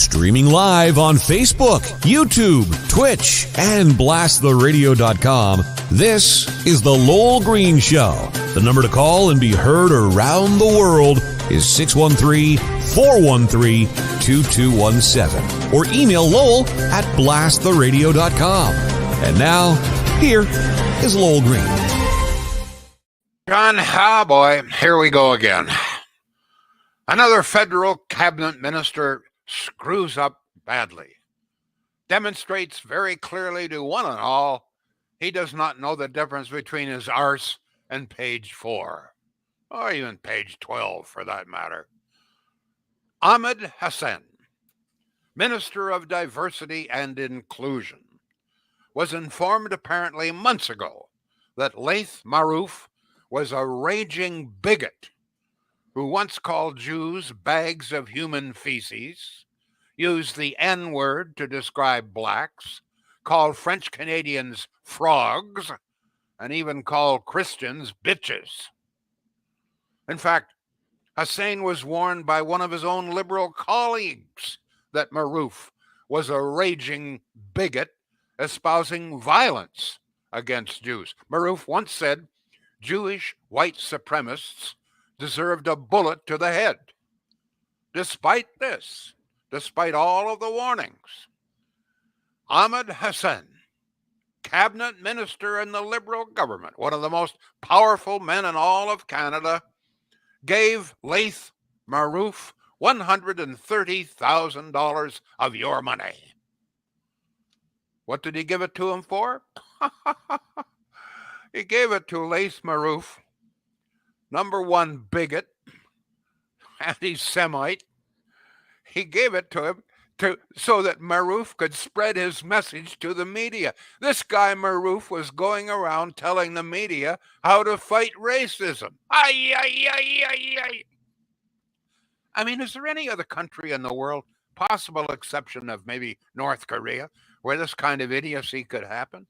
Streaming live on Facebook, YouTube, Twitch, and blasttheradio.com, this is The Lowell Green Show. The number to call and be heard around the world is 613-413-2217. Or email Lowell at blasttheradio.com. And now, here is Lowell Green. John, boy, here we go again. Another federal cabinet minister screws up badly. Demonstrates very clearly to one and all he does not know the difference between his arse and page 4, or even page 12 for that matter. Ahmed Hassan, Minister of Diversity and Inclusion, was informed apparently months ago that Laith Marouf was a raging bigot who once called Jews bags of human feces, used the N-word to describe blacks, called French Canadians frogs, and even called Christians bitches. In fact, Hussein was warned by one of his own liberal colleagues that Marouf was a raging bigot espousing violence against Jews. Marouf once said Jewish white supremacists deserved a bullet to the head. Despite this, despite all of the warnings, Ahmed Hassan, cabinet minister in the Liberal government, one of the most powerful men in all of Canada, gave Laith Marouf $130,000 of your money. What did he give it to him for? He gave it to Laith Marouf, number one bigot, anti-Semite. He gave it to him so that Marouf could spread his message to the media. This guy Marouf was going around telling the media how to fight racism. I mean, is there any other country in the world, possible exception of maybe North Korea, where this kind of idiocy could happen?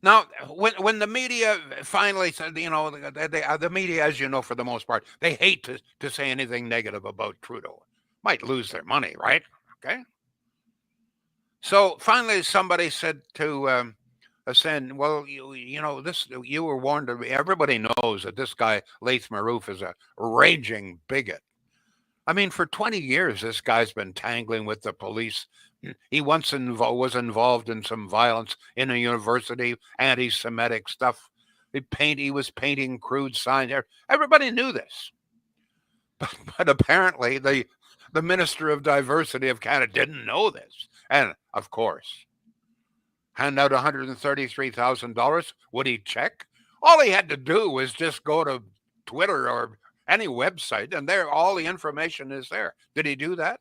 Now, when the media finally said, you know, the media, as you know, for the most part, they hate to say anything negative about Trudeau. Might lose their money, right? Okay. So finally, somebody said to Hassan, well, you know, you were warned. Everybody knows that this guy, Laith Marouf, is a raging bigot. I mean, for 20 years, this guy's been tangling with the police. He once was involved in some violence in a university, anti-Semitic stuff. He was painting crude signs. Everybody knew this. But apparently the Minister of Diversity of Canada didn't know this. And, of course, hand out $133,000. Would he check? All he had to do was just go to Twitter or any website, and there all the information is there. Did he do that?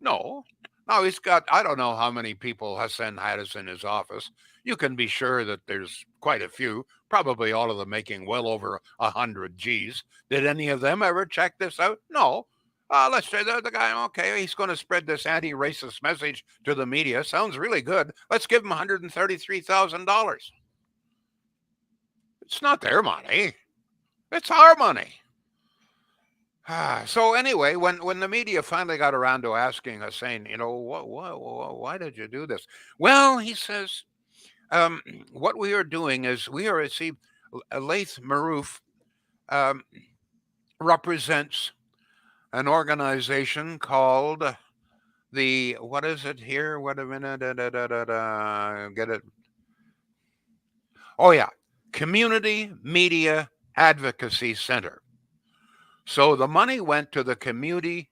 No. Now, he's got, I don't know how many people Hassan has in his office. You can be sure that there's quite a few, probably all of them making well over 100 G's. Did any of them ever check this out? No. Let's say the guy, okay, he's going to spread this anti-racist message to the media. Sounds really good. Let's give him $133,000. It's not their money. It's our money. So anyway, when the media finally got around to asking Hussein, you know, why did you do this? Well, he says, what we are doing is we are receiving Laith Marouf represents an organization called the, what is it here? Wait a minute. Get it. Oh, yeah. Community Media Advocacy Center. So the money went to the Community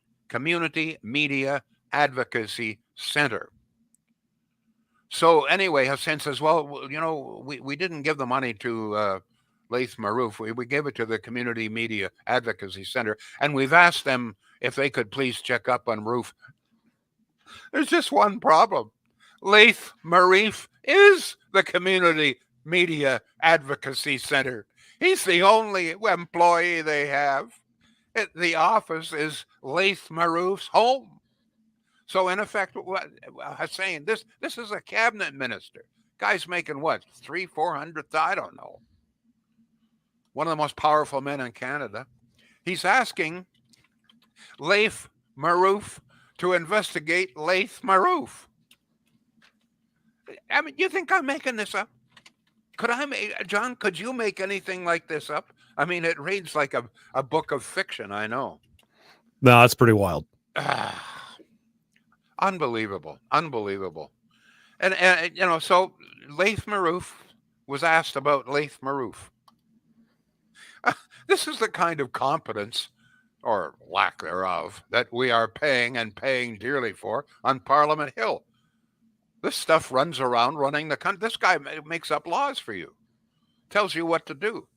Media Advocacy Center. So anyway, Hassan says, well, you know, we didn't give the money to Laith Marouf. We gave it to the Community Media Advocacy Center, and we've asked them if they could please check up on Marouf. There's just one problem. Laith Marouf is the Community Media Advocacy Center. He's the only employee they have. The office is Laith Marouf's home. So in effect, what Hussein, this is a cabinet minister. Guy's making what, 300,000-400,000? I don't know. One of the most powerful men in Canada. He's asking Laith Marouf to investigate Laith Marouf. I mean, you think I'm making this up? John, could you make anything like this up? I mean, it reads like a book of fiction, I know. No, that's pretty wild. Unbelievable. And so Laith Marouf was asked about Laith Marouf. This is the kind of competence, or lack thereof, that we are paying and paying dearly for on Parliament Hill. This stuff runs around running the country. This guy makes up laws for you, tells you what to do,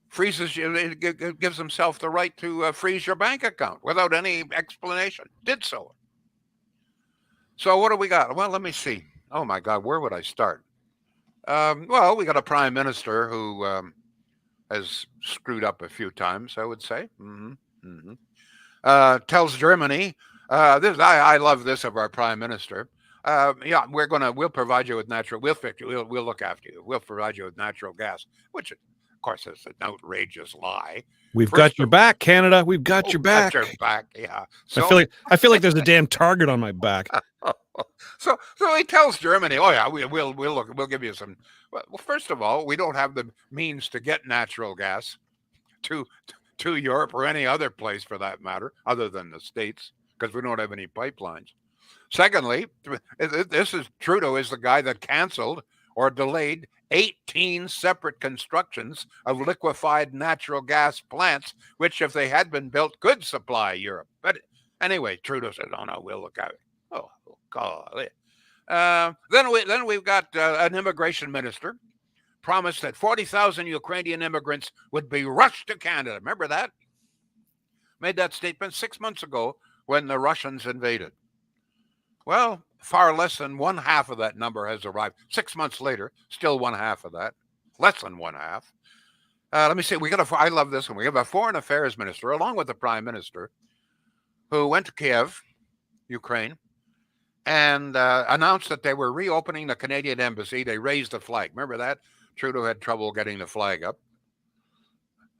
freezes you, it gives himself the right to freeze your bank account without any explanation. Did so. So what do we got? Well, let me see. Oh my God, where would I start? Well, we got a prime minister who has screwed up a few times, I would say. Tells Germany, I love this of our prime minister. Yeah, we'll provide you with we'll look after you. We'll provide you with natural gas, which of course is an outrageous lie. We've got your back, Canada. We've got your back. Got your back, yeah. So, I feel like there's a damn target on my back. So he tells Germany, oh yeah, we'll give you some. Well, first of all, we don't have the means to get natural gas to Europe or any other place for that matter, other than the States, because we don't have any pipelines. Secondly, Trudeau is the guy that canceled or delayed 18 separate constructions of liquefied natural gas plants, which, if they had been built, could supply Europe. But anyway, Trudeau said, "Oh no, we'll look at it." Oh God! Then we've got an immigration minister promised that 40,000 Ukrainian immigrants would be rushed to Canada. Remember that? Made that statement 6 months ago when the Russians invaded. Well, far less than one half of that number has arrived. 6 months later, still one half of that, less than one half. Let me see. I love this one. We have a foreign affairs minister, along with the prime minister, who went to Kiev, Ukraine, and announced that they were reopening the Canadian embassy. They raised the flag. Remember that? Trudeau had trouble getting the flag up.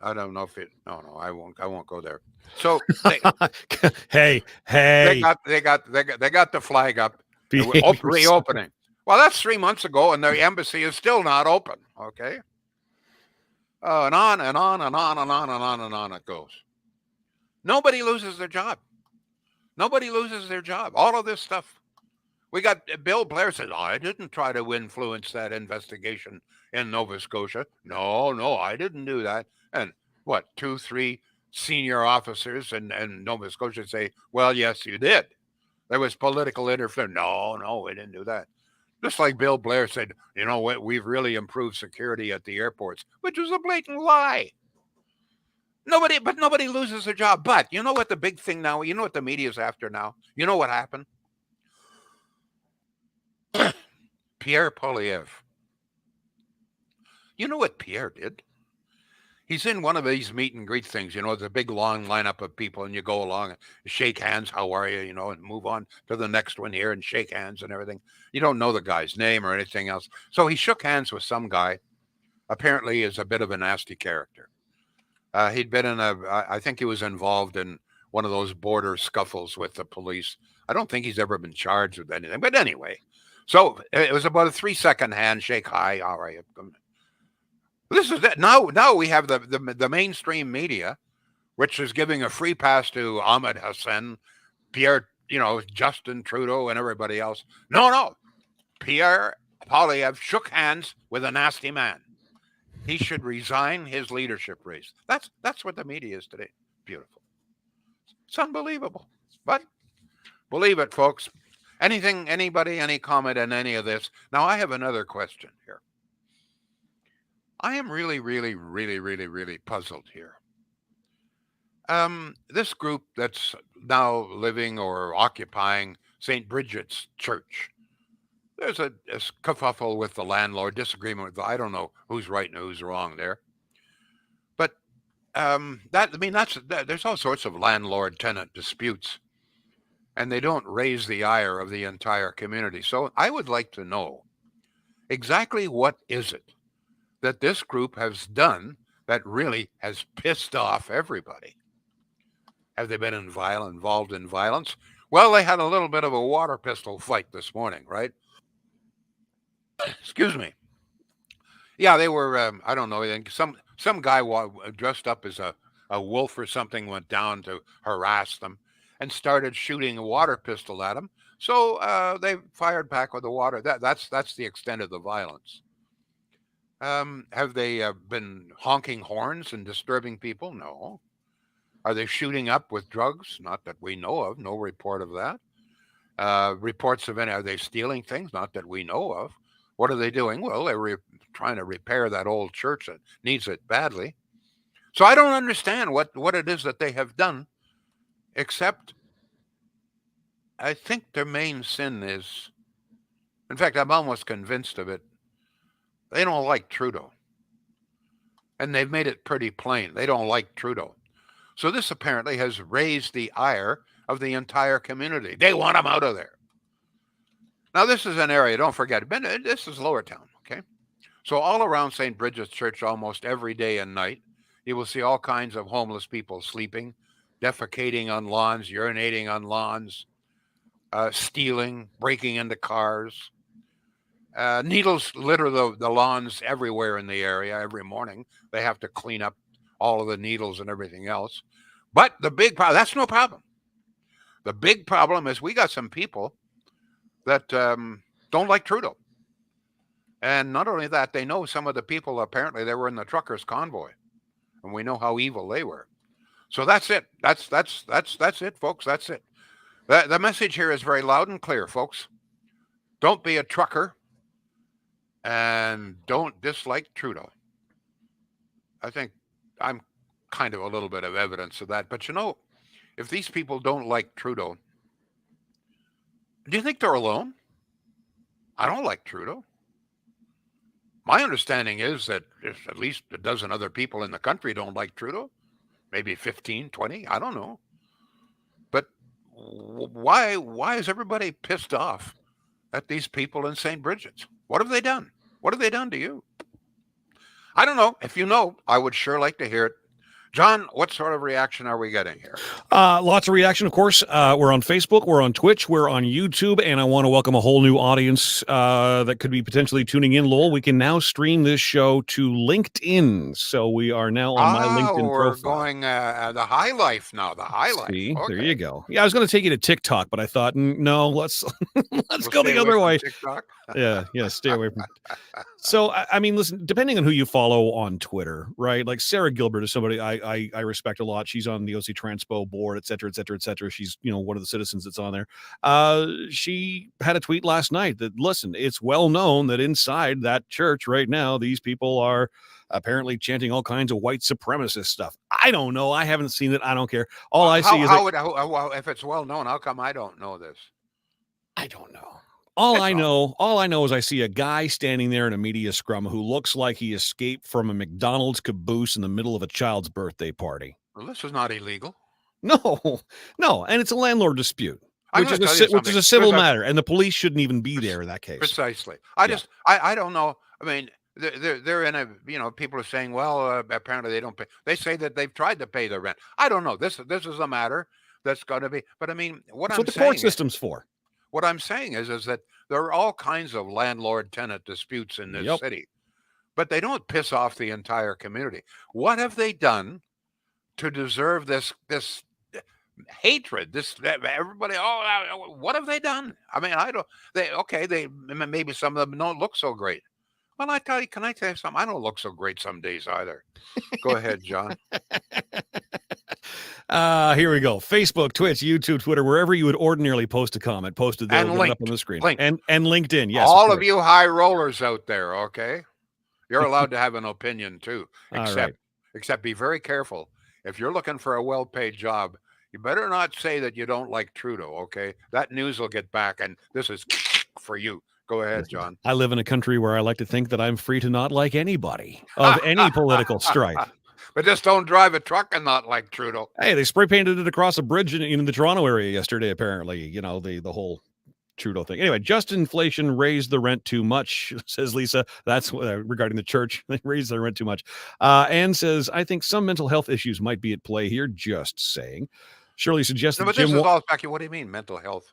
I don't know if it. No, I won't go there. So hey, they got the flag up. Reopening. Well, that's 3 months ago, and the embassy is still not open. Okay. And on and on and on and on and on and on it goes. Nobody loses their job. Nobody loses their job. All of this stuff. We got Bill Blair says, I didn't try to influence that investigation in Nova Scotia. No, I didn't do that. And what, 2-3 senior officers in Nova Scotia say, well, yes, you did. There was political interference. No, we didn't do that. Just like Bill Blair said, you know what, we've really improved security at the airports, which was a blatant lie. Nobody loses their job. But you know what the big thing now, you know what the media's after now? You know what happened? Pierre Poilievre. You know what Pierre did? He's in one of these meet and greet things, there's a big long lineup of people and you go along and shake hands, how are you, and move on to the next one here and shake hands and everything. You don't know the guy's name or anything else. So he shook hands with some guy, apparently is a bit of a nasty character. He'd been I think he was involved in one of those border scuffles with the police. I don't think he's ever been charged with anything, but anyway. So it was about a 3-second handshake. Hi, all right. This is it. Now we have the mainstream media, which is giving a free pass to Ahmed Hassan, Pierre, Justin Trudeau and everybody else. No. Pierre Poilievre shook hands with a nasty man. He should resign his leadership race. That's what the media is today. Beautiful. It's unbelievable. But believe it, folks. Anybody, any comment on any of this? Now, I have another question here. I am really, really, really, really, really puzzled here. This group that's now living or occupying St. Bridget's Church, there's a kerfuffle with the landlord, disagreement with I don't know who's right and who's wrong there. But there's all sorts of landlord-tenant disputes, and they don't raise the ire of the entire community. So I would like to know exactly what is it that this group has done that really has pissed off everybody. Have they been involved in violence? Well, they had a little bit of a water pistol fight this morning, right? Excuse me. Yeah, they were. I don't know. I think some guy dressed up as a wolf or something went down to harass them and started shooting a water pistol at them. So they fired back with the water. That's the extent of the violence. Have they been honking horns and disturbing people? No. Are they shooting up with drugs? Not that we know of. No report of that. Reports of any, are they stealing things? Not that we know of. What are they doing? Well, they're trying to repair that old church that needs it badly. So I don't understand what it is that they have done, except I think their main sin is, in fact, I'm almost convinced of it. They don't like Trudeau. And they've made it pretty plain. They don't like Trudeau. So this apparently has raised the ire of the entire community. They want him out of there. Now, this is an area, don't forget, this is Lower Town, okay? So all around St. Bridget's Church, almost every day and night, you will see all kinds of homeless people sleeping, defecating on lawns, urinating on lawns, stealing, breaking into cars. Needles litter the lawns everywhere in the area every morning. They have to clean up all of the needles and everything else. But the big problem, that's no problem. The big problem is we got some people that don't like Trudeau. And not only that, they know some of the people, apparently they were in the truckers' convoy. And we know how evil they were. So that's it. That's it, folks. That's it. The message here is very loud and clear, folks. Don't be a trucker and don't dislike Trudeau. I think I'm kind of a little bit of evidence of that. But you know, if these people don't like Trudeau, do you think they're alone? I don't like Trudeau. My understanding is that at least a dozen other people in the country don't like Trudeau. Maybe 15, 20, I don't know. But why is everybody pissed off at these people in St. Bridget's? What have they done? What have they done to you? I don't know. If you know, I would sure like to hear it. John, what sort of reaction are we getting here? Lots of reaction, of course. We're on Facebook, we're on Twitch, we're on YouTube, and I want to welcome a whole new audience that could be potentially tuning in. Lowell, we can now stream this show to LinkedIn, so we are now on my LinkedIn we're profile. Going the high life now. The high life. See, okay. There you go. Yeah, I was going to take you to TikTok, but I thought, no, let's go the other way. TikTok. Yeah, stay away from it. So, I mean, listen, depending on who you follow on Twitter, right? Like Sarah Gilbert is somebody I respect a lot. She's on the OC Transpo board, et cetera, et cetera, et cetera. She's, one of the citizens that's on there. She had a tweet last night that, listen, it's well known that inside that church right now, these people are apparently chanting all kinds of white supremacist stuff. I don't know. I haven't seen it. I don't care. All I see is if it's well known, how come I don't know this? I don't know. All I know is I see a guy standing there in a media scrum who looks like he escaped from a McDonald's caboose in the middle of a child's birthday party. Well, this is not illegal. No, and it's a landlord dispute, which is a civil matter, and the police shouldn't even be there in that case. Precisely. I don't know. I mean, they're in a, people are saying, well, apparently they don't pay. They say that they've tried to pay their rent. I don't know. This is a matter that's going to be, but I mean, that's what the court system's for. What I'm saying is that there are all kinds of landlord-tenant disputes in this city, but they don't piss off the entire community. What have they done to deserve this hatred? Everybody. Oh, what have they done? I mean, I don't. They maybe some of them don't look so great. Well, can I tell you something? I don't look so great some days either. Go ahead, John. Here we go. Facebook, Twitch, YouTube, Twitter, wherever you would ordinarily post a comment, posted there up on the screen. And LinkedIn, yes. All of you high rollers out there, okay? You're allowed to have an opinion too. Except be very careful. If you're looking for a well-paid job, you better not say that you don't like Trudeau, okay? That news will get back, and this is for you. Go ahead, John. I live in a country where I like to think that I'm free to not like anybody of any political stripe. But just don't drive a truck and not like Trudeau. Hey, they spray painted it across a bridge in the Toronto area yesterday, apparently. The whole Trudeau thing. Anyway, just inflation raised the rent too much, says Lisa. That's regarding the church. They raised the rent too much. Anne says, I think some mental health issues might be at play here. Just saying. Shirley suggested No, but this is all speculative. What do you mean mental health?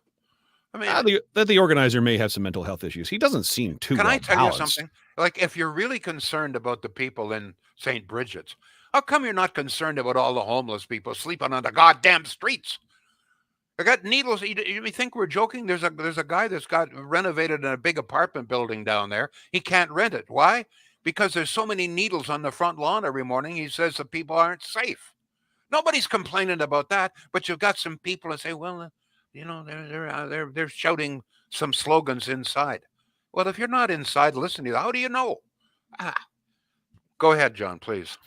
I mean, that the organizer may have some mental health issues. He doesn't seem too can well I tell you balanced. something? Like, if you're really concerned about the people in St. Bridget's, how come you're not concerned about all the homeless people sleeping on the goddamn streets? They got needles. You think we're joking? There's a guy that's got renovated in a big apartment building down there. He can't rent it. Why? Because there's so many needles on the front lawn every morning. He says the people aren't safe. Nobody's complaining about that, but you've got some people that say, well, they're shouting some slogans inside. Well, if you're not inside listening, how do you know? Go ahead, John, please.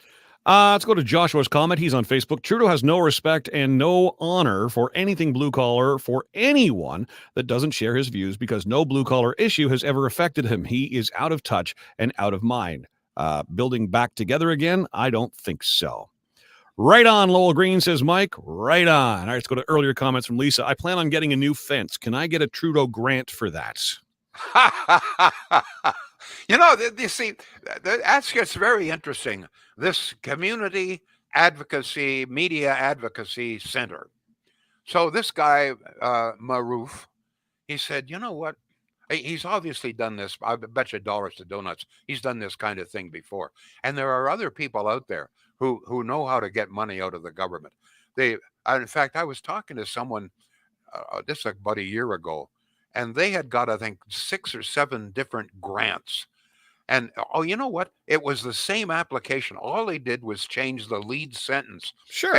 Let's go to Joshua's comment. He's on Facebook. Trudeau has no respect and no honor for anything blue collar for anyone that doesn't share his views because no blue collar issue has ever affected him. He is out of touch and out of mind. Building back together again? I don't think so. Right on, Lowell Green, says Mike. Right on. All right, let's go to earlier comments from Lisa. I plan on getting a new fence. Can I get a Trudeau grant for that? You see, that's just very interesting. This community advocacy, media advocacy center. So this guy, Maroof, he said, you know what? He's obviously done this. I bet you dollars to donuts. He's done this kind of thing before. And there are other people out there who know how to get money out of the government. In fact, I was talking to someone this about a year ago, and they had got, I think, 6 or 7 different grants. And you know what? It was the same application. All they did was change the lead sentence. Sure.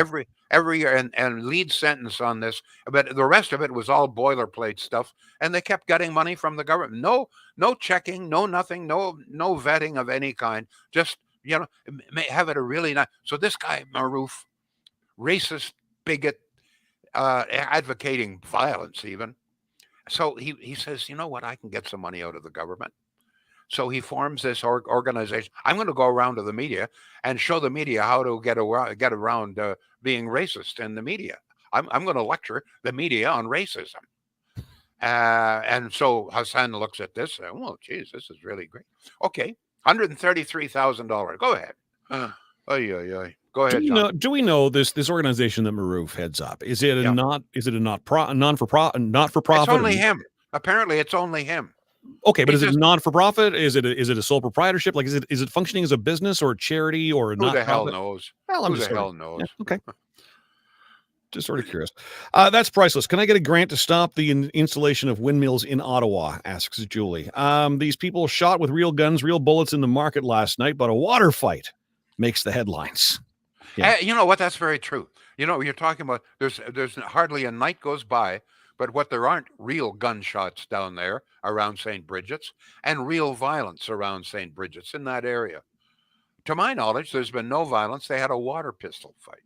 Every year and lead sentence on this, but the rest of it was all boilerplate stuff. And they kept getting money from the government. No checking, no nothing, no vetting of any kind. Just have it a really nice. So this guy Maroof, racist, bigot, advocating violence even. So he says, you know what? I can get some money out of the government. So he forms this organization. I'm going to go around to the media and show the media how to get around being racist in the media. I'm going to lecture the media on racism. And so Hassan looks at this and, well, geez, this is really great. Okay, $133,000. Go ahead. Go ahead, John. Do we know this organization that Maroof heads up? Is it a non-for-profit? It's only him. Apparently, it's only him. Okay, but is it non-for-profit? Is it a sole proprietorship? Like, is it functioning as a business or a charity or a not? Who the hell knows? Well, Who the hell knows? Yeah, okay. Just sort of curious. That's priceless. Can I get a grant to stop the installation of windmills in Ottawa? Asks Julie. These people shot with real guns, real bullets in the market last night, but a water fight makes the headlines. Yeah. You know what? That's very true. You're talking about there's hardly a night goes by, but what there aren't real gunshots down there around St. Bridget's and real violence around St. Bridget's in that area. To my knowledge, there's been no violence. They had a water pistol fight.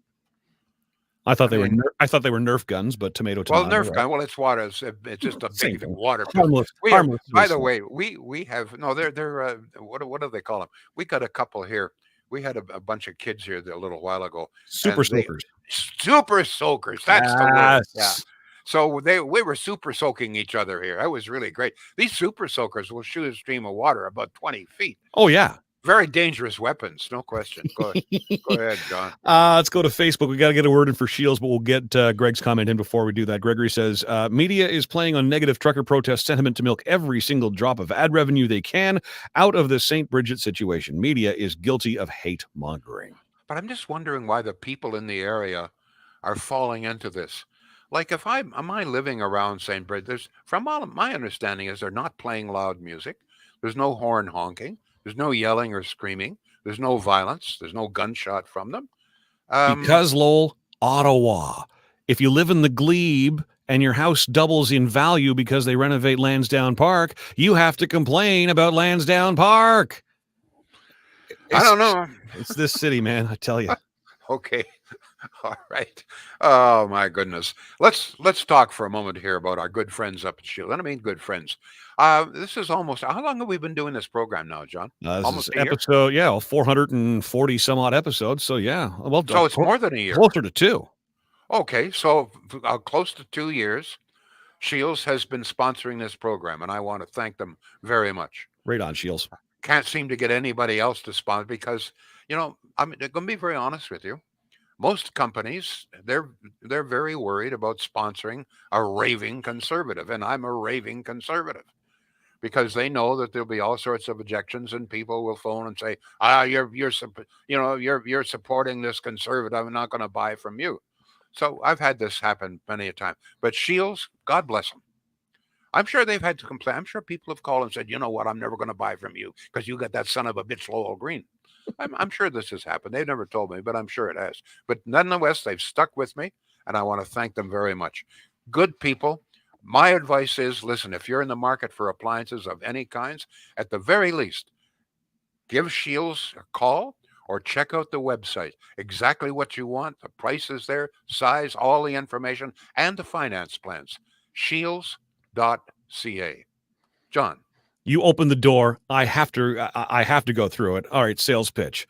I thought they were Nerf guns, but tomato. Well, Nerf gun. Well, it's water. It's just a big water pistol. Harmless. By the way, we have no. They're what do they call them? We got a couple here. We had a bunch of kids here a little while ago. Super soakers. Super soakers. That's the word. Yeah. So we were super soaking each other here. That was really great. These super soakers will shoot a stream of water about 20 feet. Oh, yeah. Very dangerous weapons, no question. Go ahead, John. Let's go to Facebook. We got to get a word in for Shields, but we'll get Greg's comment in before we do that. Gregory says, media is playing on negative trucker protest sentiment to milk every single drop of ad revenue they can out of the St. Bridget situation. Media is guilty of hate mongering. But I'm just wondering why the people in the area are falling into this. Like, am I living around St. Bridget? From all of my understanding is they're not playing loud music. There's no horn honking. There's no yelling or screaming. There's no violence. There's no gunshot from them. Because, Lowell, Ottawa. If you live in the glebe and your house doubles in value because they renovate Lansdowne Park, you have to complain about Lansdowne Park. I don't know. It's this city, man. I tell you. Okay. All right. Oh my goodness. Let's talk for a moment here about our good friends up at Shield. And I mean good friends. This is almost how long have we been doing this program now, John? Almost a episode, year? 440 some odd episodes. So yeah. Well, so it's more than a year. Closer to 2. Okay, so close to 2 years, Shields has been sponsoring this program, and I want to thank them very much. Right on, Shields. Can't seem to get anybody else to sponsor because, I'm going to be very honest with you. most companies, they're very worried about sponsoring a raving conservative, and I'm a raving conservative because they know that there'll be all sorts of objections, and people will phone and say, you're supporting this conservative. I'm not going to buy from you. So I've had this happen many a time. But Shields, God bless them. I'm sure they've had to complain. I'm sure people have called and said, you know what, I'm never going to buy from you because you got that son of a bitch Lowell Green. I'm sure this has happened. They've never told me, but I'm sure it has. But nonetheless, they've stuck with me, and I want to thank them very much. Good people. My advice is, listen, if you're in the market for appliances of any kinds, at the very least, give Shields a call or check out the website. Exactly what you want, the price is there, size, all the information, and the finance plans. Shields.ca. John. You open the door. I have to go through it. All right, sales pitch.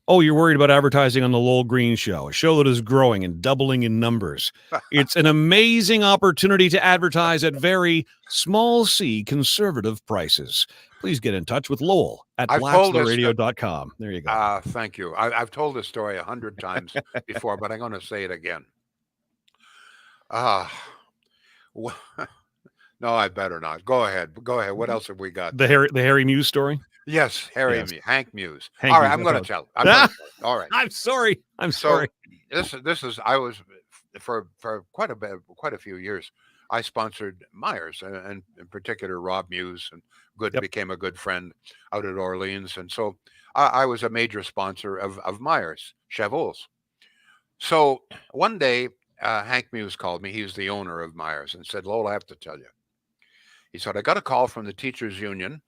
Oh, you're worried about advertising on the Lowell Green Show, a show that is growing and doubling in numbers. It's an amazing opportunity to advertise at very small c conservative prices. Please get in touch with Lowell at blackstheradio.com. There you go. Thank you. I've told this story 100 times before, but I'm going to say it again. No, I better not. Go ahead. What else have we got? The Harry Muse story? Yes, Hank Muse. Hank All right, Muse, I'm going to tell. All right. I'm sorry. So this is I was for quite a few years. I sponsored Myers, and in particular Rob Muse, and became a good friend out at Orleans, and so I was a major sponsor of Myers Chevaux. So one day, Hank Muse called me. He's the owner of Myers, and said, "Lowell, I have to tell you." He said, "I got a call from the teachers union,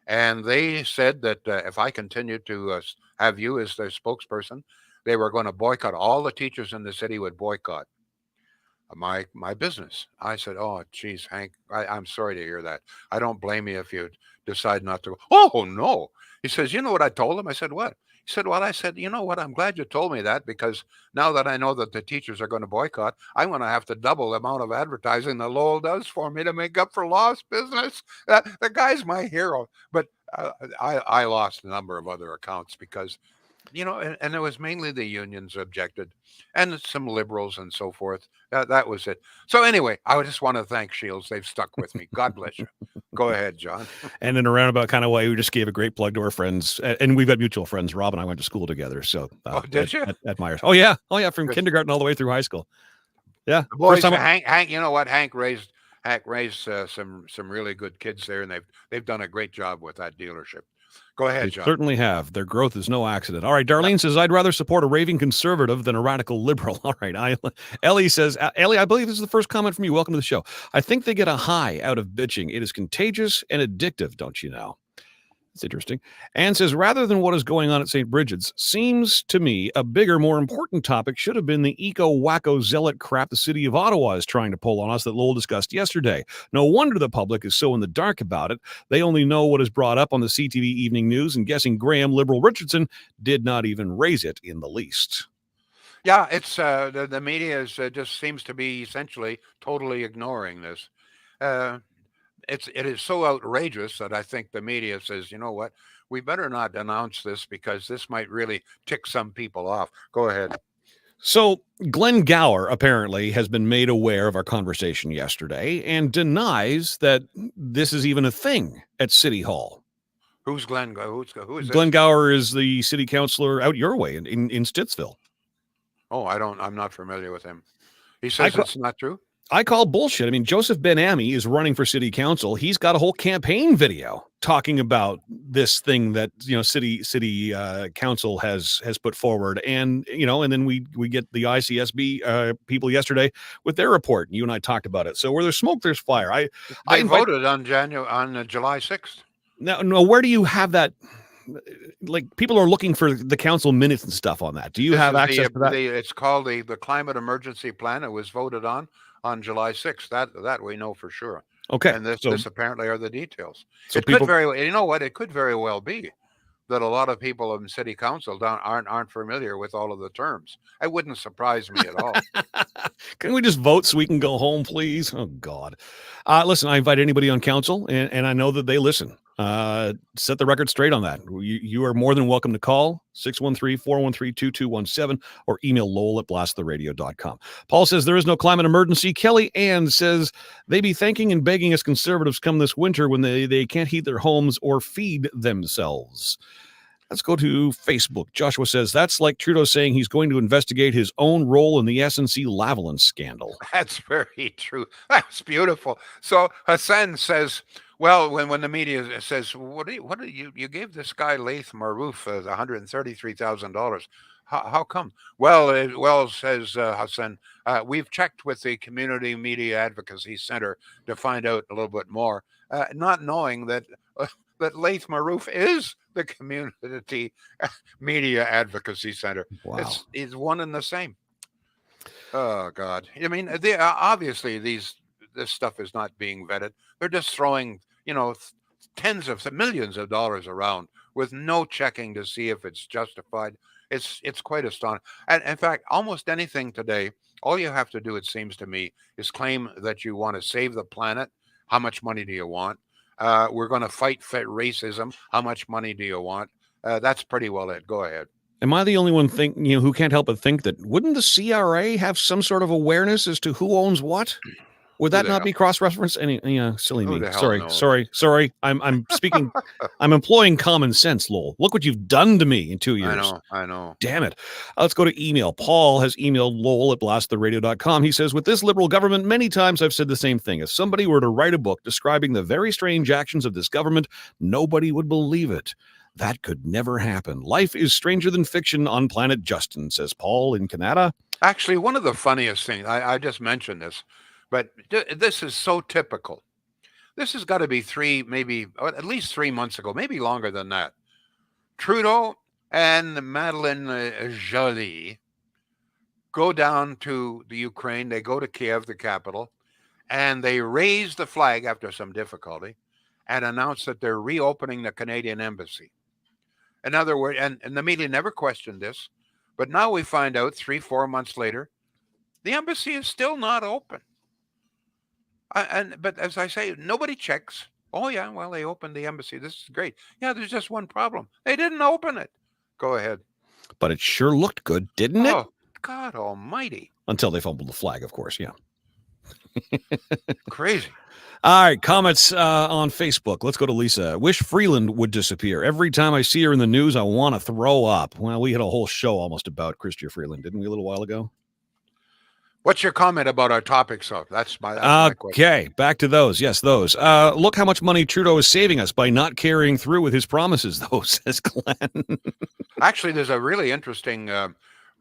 and they said that if I continued to have you as their spokesperson, they were going to boycott. All the teachers in the city would boycott my business." I said, "Oh, geez, Hank, I'm sorry to hear that. I don't blame you if you decide not to go." "Oh, no." He says, "You know what I told him?" I said, "What?" He said, "Well, I said, you know what? I'm glad you told me that because now that I know that the teachers are going to boycott, I'm going to have to double the amount of advertising that Lowell does for me to make up for lost business." The guy's my hero. But I lost a number of other accounts because, and it was mainly the unions objected and some liberals and so forth. That was it. So anyway, I just want to thank Shields. They've stuck with me. God bless you. Go ahead, John. And in a roundabout kind of way, we just gave a great plug to our friends. And we've got mutual friends. Rob and I went to school together. So did you? At Myers. Oh, yeah. From kindergarten all the way through high school. Yeah. The boys, Hank, you know what? Hank raised some really good kids there, and they've done a great job with that dealership. Go ahead, John. They certainly have. Their growth is no accident. All right, Darlene says, I'd rather support a raving conservative than a radical liberal. All right. Ellie says, Ellie, I believe this is the first comment from you. Welcome to the show. I think they get a high out of bitching. It is contagious and addictive, don't you know? It's interesting. Anne says, rather than what is going on at St. Bridget's, seems to me a bigger, more important topic should have been the eco-wacko zealot crap the city of Ottawa is trying to pull on us that Lowell discussed yesterday. No wonder the public is so in the dark about it. They only know what is brought up on the CTV Evening News, and guessing Graham Liberal Richardson did not even raise it in the least. Yeah, it's the media just seems to be essentially totally ignoring this. It is so outrageous that I think the media says, you know what, we better not announce this because this might really tick some people off. Go ahead. So Glenn Gower apparently has been made aware of our conversation yesterday and denies that this is even a thing at City Hall. Who's Glenn? Who is this? Glenn Gower is the city councilor out your way in Stittsville. Oh, I'm not familiar with him. He says it's not true. I call bullshit. I mean, Joseph Ben-Ami is running for city council. He's got a whole campaign video talking about this thing that, city council has put forward. And, and then we get the ICSB people yesterday with their report. You and I talked about it. So where there's smoke, there's fire. I voted on July 6th. No, where do you have that? Like, people are looking for the council minutes and stuff on that. Do you have access to that? It's called the climate emergency plan. It was voted on July 6th. That we know for sure. Okay. And this apparently are the details. So it could very well be that a lot of people in city council aren't familiar with all of the terms. It wouldn't surprise me at all. Can we just vote so we can go home, please? Oh, God. Listen, I invite anybody on council, and I know that they listen. Set the record straight on that. You are more than welcome to call 613-413-2217 or email lowell@blasttheradio.com. Paul says there is no climate emergency. Kelly Ann says they be thanking and begging us conservatives come this winter when they can't heat their homes or feed themselves. Let's go to Facebook. Joshua says, that's like Trudeau saying he's going to investigate his own role in the SNC Lavalin scandal. That's very true. That's beautiful. So Hassan says, well, when the media says, what do you gave this guy Laith Marouf $133,000. How come? Well, says Hassan, we've checked with the Community Media Advocacy Center to find out a little bit more, not knowing that Laith Marouf is the Community Media Advocacy Center. Wow. It's one and the same. Oh, God. I mean, obviously this stuff is not being vetted. They're just throwing, tens of millions of dollars around with no checking to see if it's justified. It's quite astonishing. And in fact, almost anything today, all you have to do, it seems to me, is claim that you want to save the planet. How much money do you want? We're going to fight racism. How much money do you want? That's pretty well it. Go ahead. Am I the only one who can't help but think that wouldn't the CRA have some sort of awareness as to who owns what? Would that not be cross-reference? Silly me. Sorry. I'm speaking. I'm employing common sense, Lowell. Look what you've done to me in 2 years. I know. Damn it. Let's go to email. Paul has emailed Lowell@blasttheradio.com. He says, with this liberal government, many times I've said the same thing. If somebody were to write a book describing the very strange actions of this government, nobody would believe it. That could never happen. Life is stranger than fiction on planet Justin, says Paul in Canada. Actually, one of the funniest things, I just mentioned this, but this is so typical. This has got to be at least 3 months ago, maybe longer than that. Trudeau and Madeleine Joly go down to the Ukraine. They go to Kiev, the capital, and they raise the flag after some difficulty and announce that they're reopening the Canadian embassy. In other words, and the media never questioned this, but now we find out 3-4 months later, the embassy is still not open. But as I say, nobody checks. Oh, yeah, well, they opened the embassy. This is great. Yeah, there's just one problem. They didn't open it. Go ahead. But it sure looked good, didn't it? Oh, God almighty. Until they fumbled the flag, of course, yeah. Crazy. All right, comments on Facebook. Let's go to Lisa. Wish Freeland would disappear. Every time I see her in the news, I want to throw up. Well, we had a whole show almost about Chrystia Freeland, didn't we, a little while ago? What's your comment about our topics, though? That's my question. Okay, back to those. Yes, those. Look how much money Trudeau is saving us by not carrying through with his promises, though, says Glenn. Actually, there's a really interesting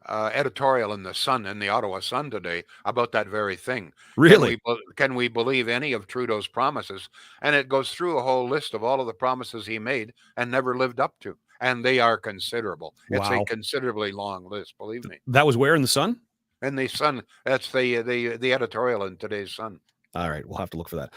editorial in the Ottawa Sun today about that very thing. Really? Can we believe any of Trudeau's promises? And it goes through a whole list of all of the promises he made and never lived up to. And they are considerable. Wow. It's a considerably long list, believe me. That was where in the Sun? In the Sun. That's the editorial in today's Sun. All right, we'll have to look for that.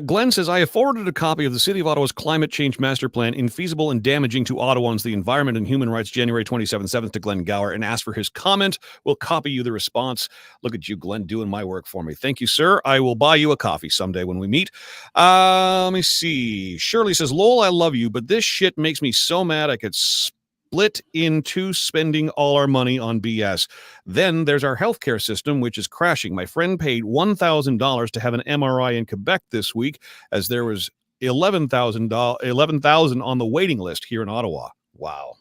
Glenn says, I have forwarded a copy of the City of Ottawa's Climate Change Master Plan, Infeasible and Damaging to Ottawans, the Environment and Human Rights, January 27th to Glenn Gower, and ask for his comment. We'll copy you the response. Look at you, Glenn, doing my work for me. Thank you, sir. I will buy you a coffee someday when we meet. Let me see. Shirley says, Lowell, I love you, but this shit makes me so mad I could split into spending all our money on BS. Then there's our healthcare system, which is crashing. My friend paid $1,000 to have an MRI in Quebec this week, as there was 11,000 on the waiting list here in Ottawa. Wow.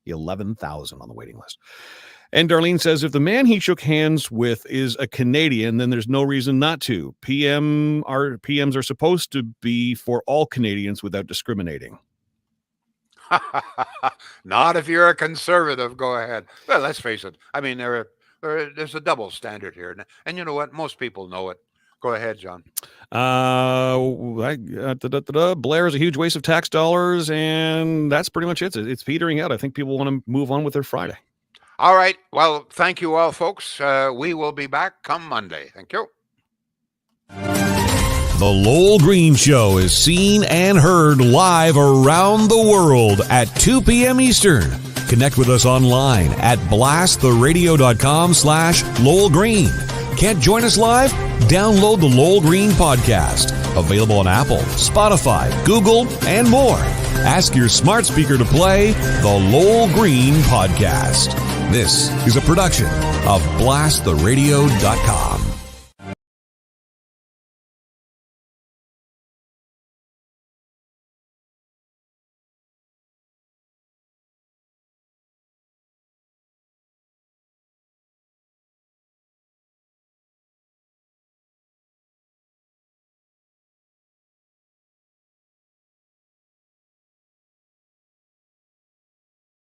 11,000 on the waiting list. And Darlene says, if the man he shook hands with is a Canadian, then there's no reason not to. PMs are supposed to be for all Canadians without discriminating. Not if you're a conservative. Go ahead. Well, let's face it. I mean, there's a double standard here, and you know what? Most people know it. Go ahead, John. Blair is a huge waste of tax dollars, and that's pretty much it. It's petering out. I think people want to move on with their Friday. All right. Well, thank you all, folks. We will be back come Monday. Thank you. The Lowell Green Show is seen and heard live around the world at 2 p.m. Eastern. Connect with us online at blasttheradio.com/Lowell Green. Can't join us live? Download the Lowell Green Podcast. Available on Apple, Spotify, Google, and more. Ask your smart speaker to play the Lowell Green Podcast. This is a production of BlastTheRadio.com.